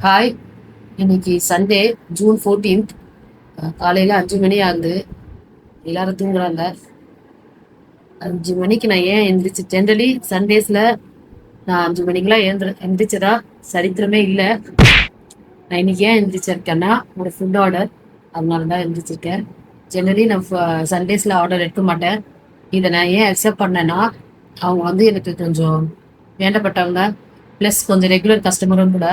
Hi, இன்னைக்கு Sunday June 14th. காலையில் 5 மணி ஆகுது. எல்லாரும் தூங்குறாங்க. 5 மணிக்கு நான் ஏன் எழுந்திரிச்சு? ஜென்ரலி சண்டேஸில் நான் 5 மணிக்கெலாம் எந்திரிச்சதா சரித்திரமே இல்லை. நான் இன்னைக்கு ஏன் எழுந்திரிச்சிருக்கேன்னா, ஒரு ஃபுட் ஆர்டர், அதனால தான் எழுந்திரிச்சிருக்கேன். ஜென்ரலி நான் சண்டேஸில் ஆர்டர் எடுக்க மாட்டேன். இதை நான் ஏன் அக்செப்ட் பண்ணேன்னா, அவங்க எனக்கு கொஞ்சம் வேண்டப்பட்டவங்க, ப்ளஸ் கொஞ்சம் ரெகுலர் கஸ்டமரும் கூட.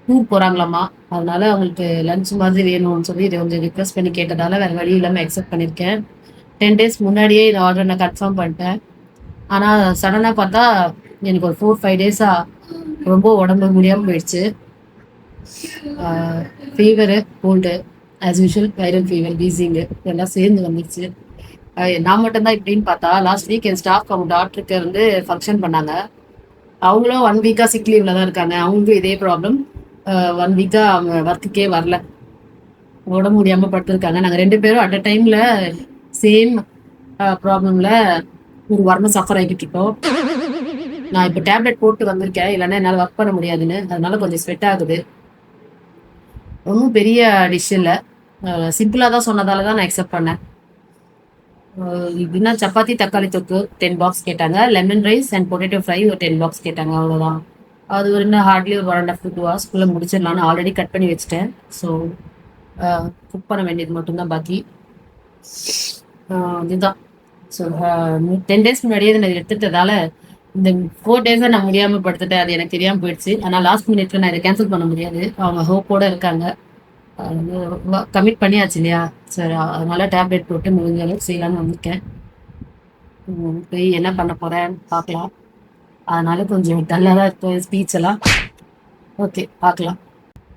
டூர் போகிறாங்களாம்மா, அதனால அவங்களுக்கு லஞ்ச் மாதிரி வேணும்னு சொல்லி இதை கொஞ்சம் ரிக்வெஸ்ட் பண்ணி கேட்டதால வேறு வழி இல்லாமல் அக்செப்ட் பண்ணியிருக்கேன். 10 days முன்னாடியே இந்த ஆர்டர் நான் கன்ஃபார்ம் பண்ணிட்டேன். ஆனால் சடனாக பார்த்தா எனக்கு ஒரு 4-5 டேஸாக ரொம்ப உடம்பு முடியாமல் போயிடுச்சு. Fever, cold, as usual viral fever, wheezing எல்லாம் சேர்ந்து வந்துடுச்சு. நான் மட்டும்தான் இப்படின்னு பார்த்தா, லாஸ்ட் வீக் என் ஸ்டாஃப் அவங்க டாக்டருக்கு ஃபங்க்ஷன் பண்ணாங்க. அவங்களும் 1 வீக்காக சிக் லீவில் தான் இருக்காங்க. அவங்களுக்கும் இதே ப்ராப்ளம். 1 வீக்காக அவங்க ஒர்க்குக்கே வரல, உடம்பு முடியாமல் படுத்துருக்காங்க. நாங்கள் 2 பேரும் அட் அ டைமில் சேம் ப்ராப்ளமில் ஒரு வாரமாக சஃபர் ஆகிட்டு இருக்கோம். நான் இப்போ டேப்லெட் போட்டு வந்திருக்கேன், இல்லைன்னா என்னால் ஒர்க் பண்ண முடியாதுன்னு. அதனால கொஞ்சம் ஸ்வெட் ஆகுது. ஒன்றும் பெரிய டிஷ் இல்லை, சிம்பிளாக தான் சொன்னதால தான் நான் அக்செப்ட் பண்ணேன். இப்படின்னா சப்பாத்தி தக்காளி தொக்கு 10 பாக்ஸ் கேட்டாங்க, lemon rice and potato fry ஒரு 10 பாக்ஸ் கேட்டாங்க, அவ்வளோதான். அது ஒரு இன்னும் ஹார்ட்லி ஒரு 1.5 to 2 hours முடிச்சிடலான்னு ஆல்ரெடி கட் பண்ணி வச்சுட்டேன். ஸோ குக் பண்ண வேண்டியது மட்டும்தான் பாக்கி. இதுதான். ஸோ 10 days முன்னாடியே நான் எடுத்துட்டதால இந்த 4 days நான் முடியாமல் படுத்துட்டேன். அது எனக்கு தெரியாமல் போயிடுச்சு. ஆனால் லாஸ்ட் மினிட்ல நான் இதை கேன்சல் பண்ண முடியாது. அவங்க ஹோப்போட இருக்காங்க. கமிட் பண்ணியாச்சு இல்லையா சார், அதனால டேப்லெட் போட்டு முடிஞ்ச அளவுக்கு செய்யலான்னு வந்திருக்கேன். போய் என்ன பண்ண போகிறேன்னு பார்க்கலாம். அதனால கொஞ்சம் டல்லாக தான் இருக்கும் ஸ்பீச் எல்லாம். ஓகே, பார்க்கலாம்.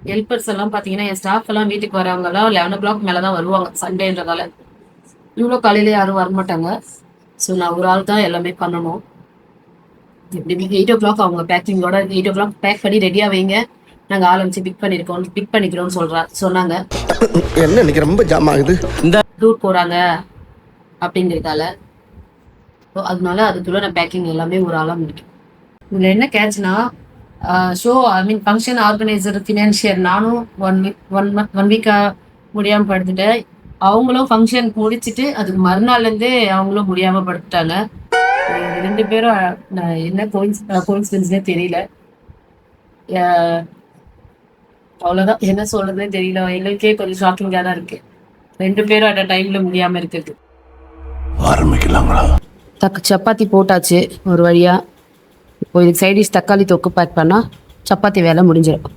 ஹெல்பர்ஸ் எல்லாம் பார்த்தீங்கன்னா, என் ஸ்டாஃப் எல்லாம் வீட்டுக்கு வரவங்கலாம் 11 o'clock மேலே தான் வருவாங்க சண்டேன்றதால. இவ்வளோ காலையில் யாரும் வரமாட்டாங்க. ஸோ நான் ஒரு ஆள் தான் எல்லாமே பண்ணணும். எப்படியுமே 8 o'clock அவங்க பேக்கிங்கோட 8 o'clock பேக் பண்ணி ரெடியாக வைங்க, நாங்கள் ஆள் வச்சு பிக் பண்ணிக்கிறோம்னு சொன்னாங்க. என்ன இன்னைக்கு ரொம்ப ஜாம் ஆகுது, இந்த டூர் போகிறாங்க அப்படிங்கிறதால. ஸோ அதனால அதுக்குள்ளே நான் பேக்கிங் எல்லாமே ஒரு ஆளாக முடிக்கும். இதில் என்ன கேட்ச்னா, ஷோ ஃபங்க்ஷன் ஆர்கனைசர் ஃபினான்ஷியர் நானும் 1 வீக்காக முடியாமல் படுத்துட்டேன். அவங்களும் ஃபங்க்ஷன் முடிச்சுட்டு அதுக்கு மறுநாள்லேருந்தே அவங்களும் முடியாமல் படுத்துட்டாங்க. 2 பேரும் என்ன கோயின்சிடன்ஸ்னே தெரியல. அவ்வளோதான், என்ன சொல்கிறதுனே தெரியல. எங்களுக்கே கொஞ்சம் ஷாக்கிங்காக தான் இருக்குது, 2 பேரும் அட் அ டைமில் முடியாமல் இருக்குது. ஆரம்பிக்கலாங்களா? சப்பாத்தி போட்டாச்சு ஒரு வழியாக. இப்போ இதுக்கு சைடிஷ் தக்காளி தொக்கு பேக் பண்ணால் சப்பாத்தி வேலை முடிஞ்சிடும்.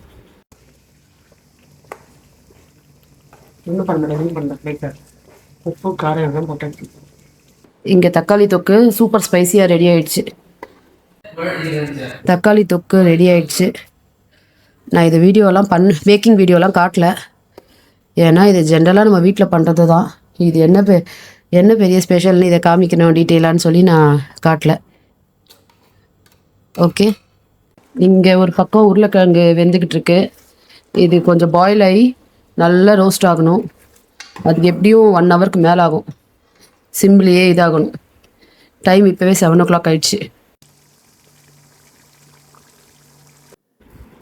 ஒன்றும் பண்ண உப்பு காரம் எல்லாம் போட்டு இங்கே தக்காளி தொக்கு சூப்பர் ஸ்பைசியாக ரெடி ஆயிடுச்சு. தக்காளி தொக்கு ரெடி ஆயிடுச்சு. நான் இது வீடியோலாம் பேக்கிங் வீடியோலாம் காட்டல, ஏன்னா இது ஜென்ரலாக நம்ம வீட்டில் பண்ணுறது தான். இது என்ன பெரிய ஸ்பெஷல்னு இதை காமிக்கணும் டீட்டெயிலான்னு சொல்லி நான் காட்டல. ஓகே, இங்கே ஒரு பக்கம் உருளைக்கிழங்கு வெந்துக்கிட்டு இருக்கு. இது கொஞ்சம் பாயில் ஆகி நல்லா ரோஸ்ட் ஆகணும். அதுக்கு எப்படியும் 1 hourக்கு மேலே ஆகும். சிம்பிளையே இதாகணும். டைம் இப்போவே 7 o'clock ஆயிடுச்சு.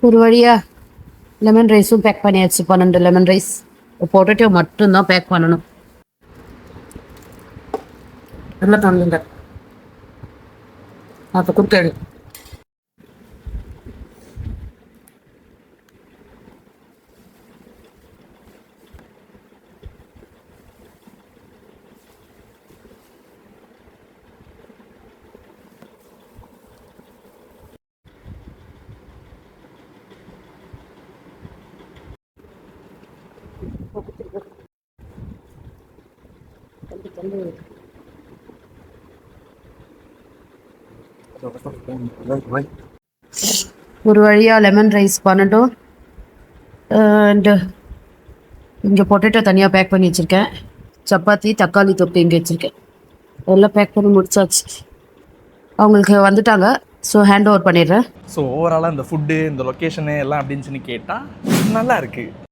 ஒரு வழியாக லெமன் ரைஸும் பேக் பண்ணியாச்சு. 12 லெமன் ரைஸ். பொட்டேட்டோ மட்டும்தான் பேக் பண்ணணும். நல்லா தந்துங்க அப்போ கொடுத்தாடு. ஒரு வழியாக லெமன் ரைஸ் பண்ணட்டும். அண்டு இங்கே பொட்டேட்டோ தனியாக பேக் பண்ணி வச்சுருக்கேன். சப்பாத்தி தக்காளி தொக்கு இங்கே வச்சுருக்கேன். எல்லாம் பேக் பண்ணி முடிச்சாச்சு. அவங்களுக்கு வந்துட்டாங்க. ஸோ ஹேண்ட் ஓவர் பண்ணிடுறேன். ஸோ ஓவராலாக இந்த ஃபுட்டு, இந்த லொக்கேஷனு எல்லாம் அப்படின்னு சொல்லி கேட்டால் நல்லா இருக்குது.